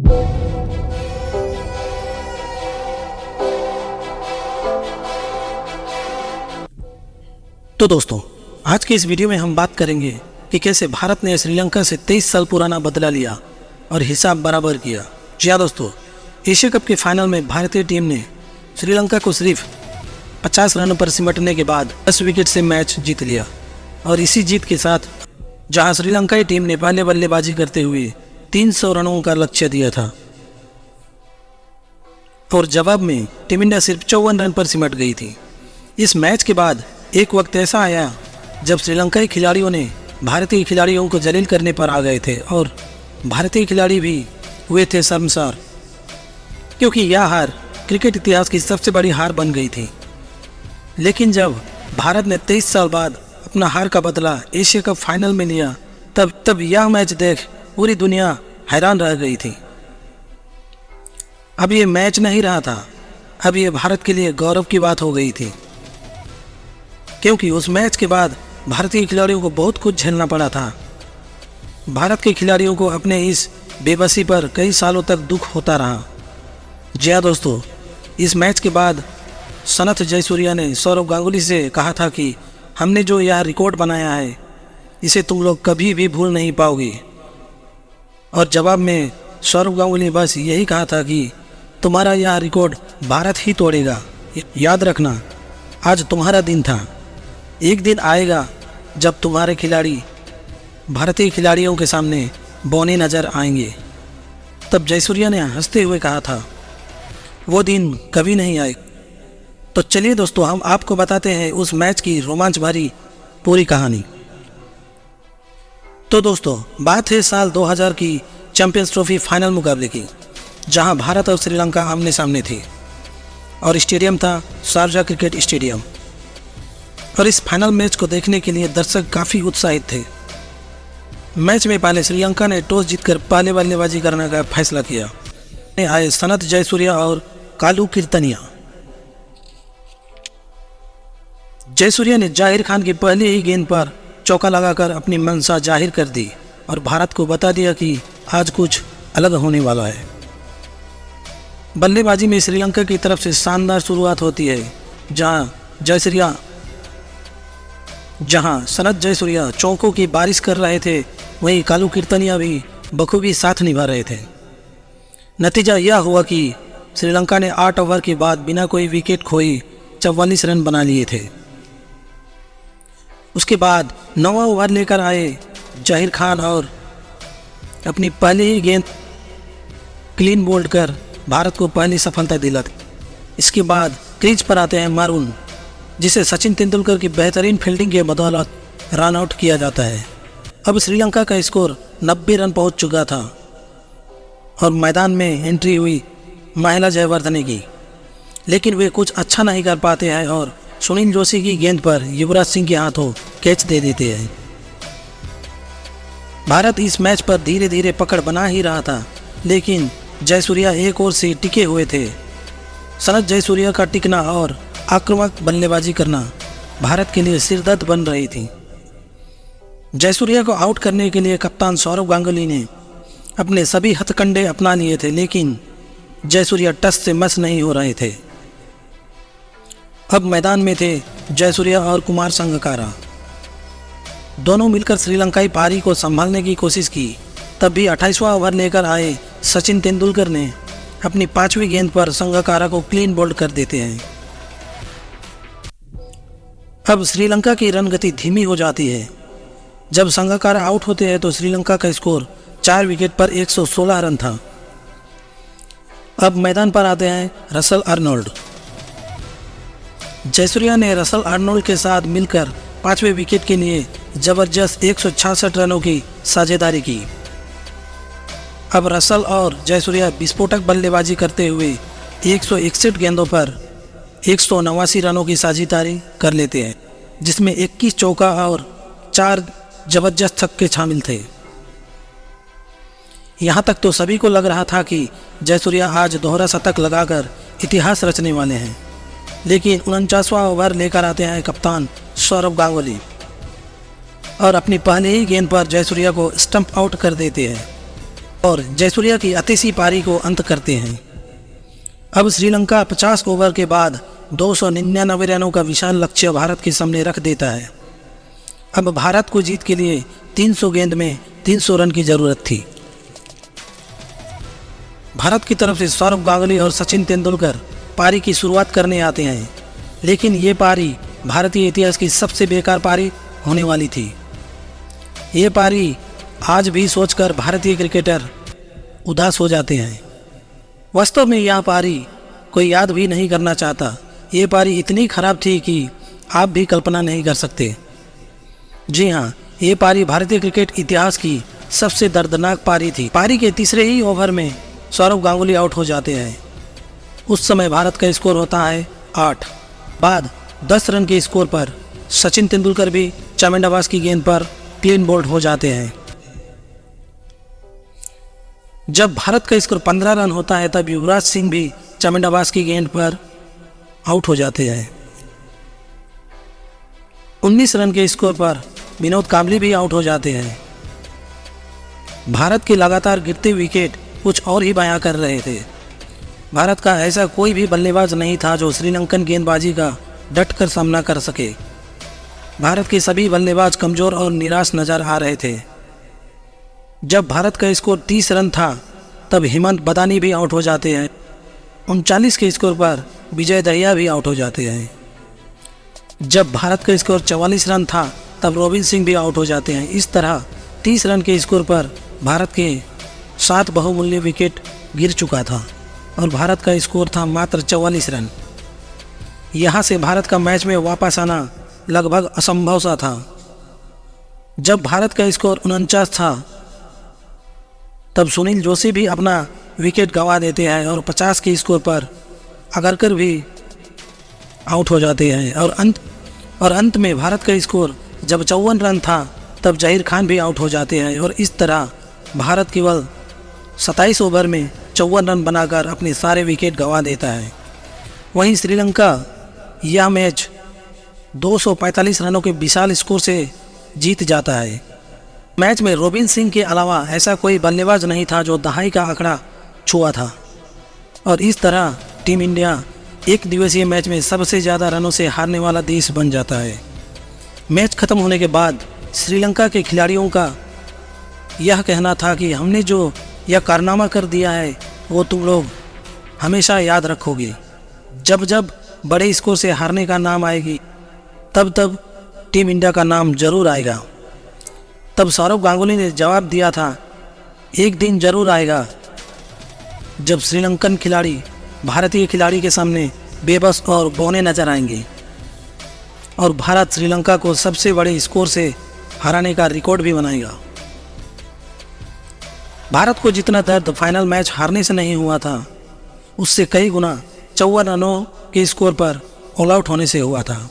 तो दोस्तों, आज के इस वीडियो में हम बात करेंगे कि कैसे भारत ने श्रीलंका से 23 साल पुराना बदला लिया और हिसाब बराबर किया। जी हाँ दोस्तों, एशिया कप के फाइनल में भारतीय टीम ने श्रीलंका को सिर्फ 50 रनों पर सिमटने के बाद 10 विकेट से मैच जीत लिया। और इसी जीत के साथ जहां श्रीलंकाई टीम ने पहले बल्लेबाजी करते हुए 300 रनों का लक्ष्य दिया था और जवाब में टीम इंडिया सिर्फ 54 रन पर सिमट गई थी। इस मैच के बाद एक वक्त ऐसा आया जब श्रीलंकाई खिलाड़ियों ने भारतीय खिलाड़ियों को जलील करने पर आ गए थे और भारतीय खिलाड़ी भी हुए थे शर्मसार, क्योंकि यह हार क्रिकेट इतिहास की सबसे बड़ी हार बन गई थी। लेकिन जब भारत ने 23 साल बाद अपना हार का बदला एशिया कप फाइनल में लिया, तब यह मैच देख पूरी दुनिया हैरान रह गई थी। अब ये मैच नहीं रहा था, अब ये भारत के लिए गौरव की बात हो गई थी, क्योंकि उस मैच के बाद भारतीय खिलाड़ियों को बहुत कुछ झेलना पड़ा था। भारत के खिलाड़ियों को अपने इस बेबसी पर कई सालों तक दुख होता रहा। जी हाँ दोस्तों, इस मैच के बाद सनथ जयसूर्या ने सौरव गांगुली से कहा था कि हमने जो यह रिकॉर्ड बनाया है इसे तुम लोग कभी भी भूल नहीं पाओगे। और जवाब में सौरव गांगुली ने बस यही कहा था कि तुम्हारा यह रिकॉर्ड भारत ही तोड़ेगा। याद रखना, आज तुम्हारा दिन था। एक दिन आएगा जब तुम्हारे खिलाड़ी भारतीय खिलाड़ियों के सामने बौने नज़र आएंगे। तब जयसूर्या ने हंसते हुए कहा था, वो दिन कभी नहीं आए। तो चलिए दोस्तों, हम आपको बताते हैं उस मैच की रोमांच भरी पूरी कहानी। तो दोस्तों, बात है साल 2000 की चैंपियंस ट्रॉफी फाइनल मुकाबले की, जहां भारत और श्रीलंका आमने सामने थी और स्टेडियम था शारजा क्रिकेट स्टेडियम। और इस फाइनल मैच को देखने के लिए दर्शक काफ़ी उत्साहित थे। मैच में पहले श्रीलंका ने टॉस जीतकर पहले बल्लेबाजी करने का फैसला किया। आए सनथ जयसूर्या और कालू कीर्तनिया। जयसूर्या ने जाहिर खान की पहले ही गेंद पर चौका लगाकर अपनी मंशा जाहिर कर दी और भारत को बता दिया कि आज कुछ अलग होने वाला है। बल्लेबाजी में श्रीलंका की तरफ से शानदार शुरुआत होती है, जहां सनथ जयसूर्या चौकों की बारिश कर रहे थे, वहीं कालू कीर्तनिया भी बखूबी साथ निभा रहे थे। नतीजा यह हुआ कि श्रीलंका ने 8 ओवर के बाद बिना कोई विकेट खोए 44 रन बना लिए थे। उसके बाद 9वां ओवर लेकर आए जाहिर खान और अपनी पहली ही गेंद क्लीन बोल्ड कर भारत को पहली सफलता दिलाते। इसके बाद क्रीज पर आते हैं मारून, जिसे सचिन तेंदुलकर की बेहतरीन फील्डिंग के बदौलत रन आउट किया जाता है। अब श्रीलंका का स्कोर 90 रन पहुंच चुका था और मैदान में एंट्री हुई महिला जयवर्धने की, लेकिन वे कुछ अच्छा नहीं कर पाते हैं और सुनील जोशी की गेंद पर युवराज सिंह के हाथों कैच दे देते हैं। भारत इस मैच पर धीरे धीरे पकड़ बना ही रहा था, लेकिन जयसूर्या एक ओर से टिके हुए थे। सनथ जयसूर्या का टिकना और आक्रामक बल्लेबाजी करना भारत के लिए सिरदर्द बन रही थी। जयसूर्या को आउट करने के लिए कप्तान सौरव गांगुली ने अपने सभी हथकंडे अपना लिए थे, लेकिन जयसूर्या टस से मस नहीं हो रहे थे। अब मैदान में थे जयसूर्या और कुमार संगकारा। दोनों मिलकर श्रीलंकाई पारी को संभालने की कोशिश की। तब भी 28वां ओवर लेकर आए सचिन तेंदुलकर ने अपनी 5वीं गेंद पर संगकारा को क्लीन बोल्ड कर देते हैं। अब श्रीलंका की रन गति धीमी हो जाती है। जब संगकारा आउट होते हैं तो श्रीलंका का स्कोर 4 विकेट पर 116 रन था। अब मैदान पर आते हैं रसल आर्नोल्ड। जयसूर्या ने रसल आर्नोल्ड के साथ मिलकर 5वें विकेट के लिए जबरदस्त 166 रनों की साझेदारी की। अब रसल और जयसूर्या विस्फोटक बल्लेबाजी करते हुए 161 गेंदों पर 189 रनों की साझेदारी कर लेते हैं, जिसमें 21 चौका और 4 जबरदस्त छक्के शामिल थे। यहाँ तक तो सभी को लग रहा था कि जयसूर्या आज दोहरा शतक लगाकर इतिहास रचने वाले हैं, लेकिन 49वां ओवर लेकर आते हैं कप्तान सौरव गांगुली और अपनी पहली ही गेंद पर जयसूर्या को स्टंप आउट कर देते हैं। और जयसूर्या की अतिशी पारी को अंत करते हैं। अब श्रीलंका 50 ओवर के बाद 299 रनों का विशाल लक्ष्य भारत के सामने रख देता है। अब भारत को जीत के लिए 300 गेंद में 300 रन की ज़रूरत थी। भारत की तरफ से सौरव गांगुली और सचिन तेंदुलकर पारी की शुरुआत करने आते हैं, लेकिन ये पारी भारतीय इतिहास की सबसे बेकार पारी होने वाली थी। ये पारी आज भी सोचकर भारतीय क्रिकेटर उदास हो जाते हैं। वास्तव में यह पारी कोई याद भी नहीं करना चाहता। ये पारी इतनी खराब थी कि आप भी कल्पना नहीं कर सकते। जी हाँ, ये पारी भारतीय क्रिकेट इतिहास की सबसे दर्दनाक पारी थी। पारी के तीसरे ही ओवर में सौरव गांगुली आउट हो जाते हैं। उस समय भारत का स्कोर होता है 8। बाद 10 रन के स्कोर पर सचिन तेंदुलकर भी चामुंडाबाज की गेंद पर क्लीन बोल्ड हो जाते हैं। जब भारत का स्कोर 15 रन होता है तब युवराज सिंह भी चामुंडाबाज की गेंद पर आउट हो जाते हैं। 19 रन के स्कोर पर विनोद कांबली भी आउट हो जाते हैं। भारत के लगातार गिरते विकेट कुछ और ही बयां कर रहे थे। भारत का ऐसा कोई भी बल्लेबाज नहीं था जो श्रीलंकन गेंदबाजी का डट कर सामना कर सके। भारत के सभी बल्लेबाज कमज़ोर और निराश नजर आ रहे थे। जब भारत का स्कोर 30 रन था तब हेमंत बदानी भी आउट हो जाते हैं। 39 के स्कोर पर विजय दहिया भी आउट हो जाते हैं। जब भारत का स्कोर 44 रन था तब रोबिन सिंह भी आउट हो जाते हैं। इस तरह 30 रन के स्कोर पर भारत के 7 बहुमूल्य विकेट गिर चुका था और भारत का स्कोर था मात्र 44 रन। यहाँ से भारत का मैच में वापस आना लगभग असंभव सा था। जब भारत का स्कोर 49 था तब सुनील जोशी भी अपना विकेट गंवा देते हैं और 50 के स्कोर पर अगरकर भी आउट हो जाते हैं। और अंत में भारत का स्कोर जब 54 रन था तब जहीर खान भी आउट हो जाते हैं और इस तरह भारत केवल 27 ओवर में 54 रन बनाकर अपने सारे विकेट गंवा देता है। वहीं श्रीलंका यह मैच 245 रनों के विशाल स्कोर से जीत जाता है। मैच में रोबिन सिंह के अलावा ऐसा कोई बल्लेबाज नहीं था जो दहाई का आंकड़ा छुआ था और इस तरह टीम इंडिया एक दिवसीय मैच में सबसे ज़्यादा रनों से हारने वाला देश बन जाता है। मैच खत्म होने के बाद श्रीलंका के खिलाड़ियों का यह कहना था कि हमने जो यह कारनामा कर दिया है वो तुम लोग हमेशा याद रखोगे। जब जब बड़े स्कोर से हारने का नाम आएगी तब तब टीम इंडिया का नाम जरूर आएगा। तब सौरव गांगुली ने जवाब दिया था, एक दिन जरूर आएगा जब श्रीलंकन खिलाड़ी भारतीय खिलाड़ी के सामने बेबस और बौने नजर आएंगे और भारत श्रीलंका को सबसे बड़े स्कोर से हराने का रिकॉर्ड भी बनाएगा। भारत को जितना दर्द फाइनल मैच हारने से नहीं हुआ था उससे कई गुना 54 रनों के स्कोर पर ऑल आउट होने से हुआ था।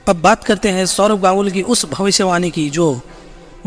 अब बात करते हैं सौरव गांगुली की उस भविष्यवाणी की जो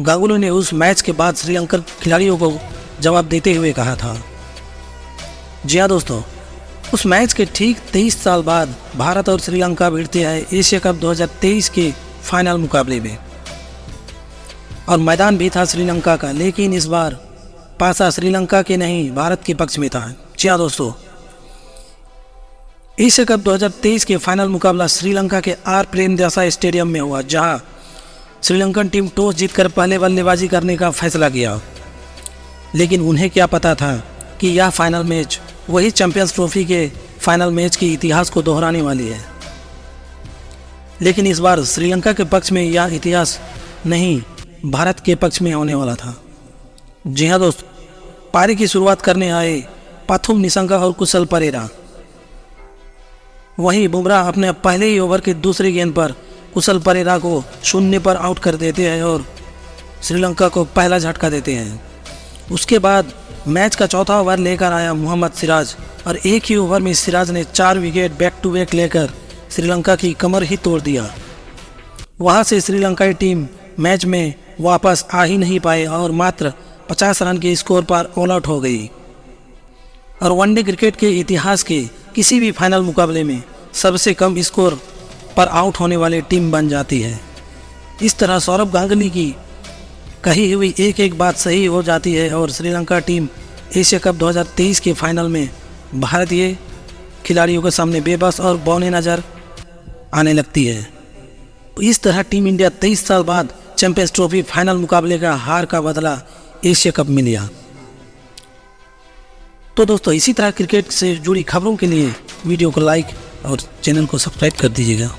गांगुली ने उस मैच के बाद श्रीलंकन खिलाड़ियों को जवाब देते हुए कहा था। जी हाँ दोस्तों, उस मैच के ठीक 23 साल बाद भारत और श्रीलंका भिड़ते हैं एशिया कप 2023 के फाइनल मुकाबले में और मैदान भी था श्रीलंका का, लेकिन इस बार पासा श्रीलंका के नहीं भारत के पक्ष में था। जी हाँ दोस्तों, एशिया कप 2023 के फाइनल मुकाबला श्रीलंका के आर प्रेमदासा स्टेडियम में हुआ, जहां श्रीलंकन टीम टॉस जीतकर पहले बल्लेबाजी करने का फैसला किया। लेकिन उन्हें क्या पता था कि यह फाइनल मैच वही चैंपियंस ट्रॉफी के फाइनल मैच के इतिहास को दोहराने वाली है। लेकिन इस बार श्रीलंका के पक्ष में यह इतिहास नहीं भारत के पक्ष में होने वाला था। जी हाँ दोस्तों, पारी की शुरुआत करने आए पाथुम निशंका और कुशल परेरा। वहीं बुमराह अपने पहले ही ओवर के दूसरी गेंद पर कुशल परेरा को 0 पर आउट कर देते हैं और श्रीलंका को पहला झटका देते हैं। उसके बाद मैच का चौथा ओवर लेकर आया मोहम्मद सिराज और एक ही ओवर में सिराज ने 4 विकेट बैक टू बैक लेकर श्रीलंका की कमर ही तोड़ दिया। वहां से श्रीलंकाई टीम मैच में वापस आ ही नहीं पाए और मात्र 50 रन के स्कोर पर ऑल आउट हो गई और वनडे क्रिकेट के इतिहास के किसी भी फाइनल मुकाबले में सबसे कम स्कोर पर आउट होने वाली टीम बन जाती है। इस तरह सौरव गांगुली की कही हुई एक एक बात सही हो जाती है और श्रीलंका टीम एशिया कप 2023 के फाइनल में भारतीय खिलाड़ियों के सामने बेबस और बौने नज़र आने लगती है। इस तरह टीम इंडिया 23 साल बाद चैंपियंस ट्रॉफी फाइनल मुकाबले का हार का बदला एशिया कप में लिया। तो दोस्तों, इसी तरह क्रिकेट से जुड़ी खबरों के लिए वीडियो को लाइक और चैनल को सब्सक्राइब कर दीजिएगा।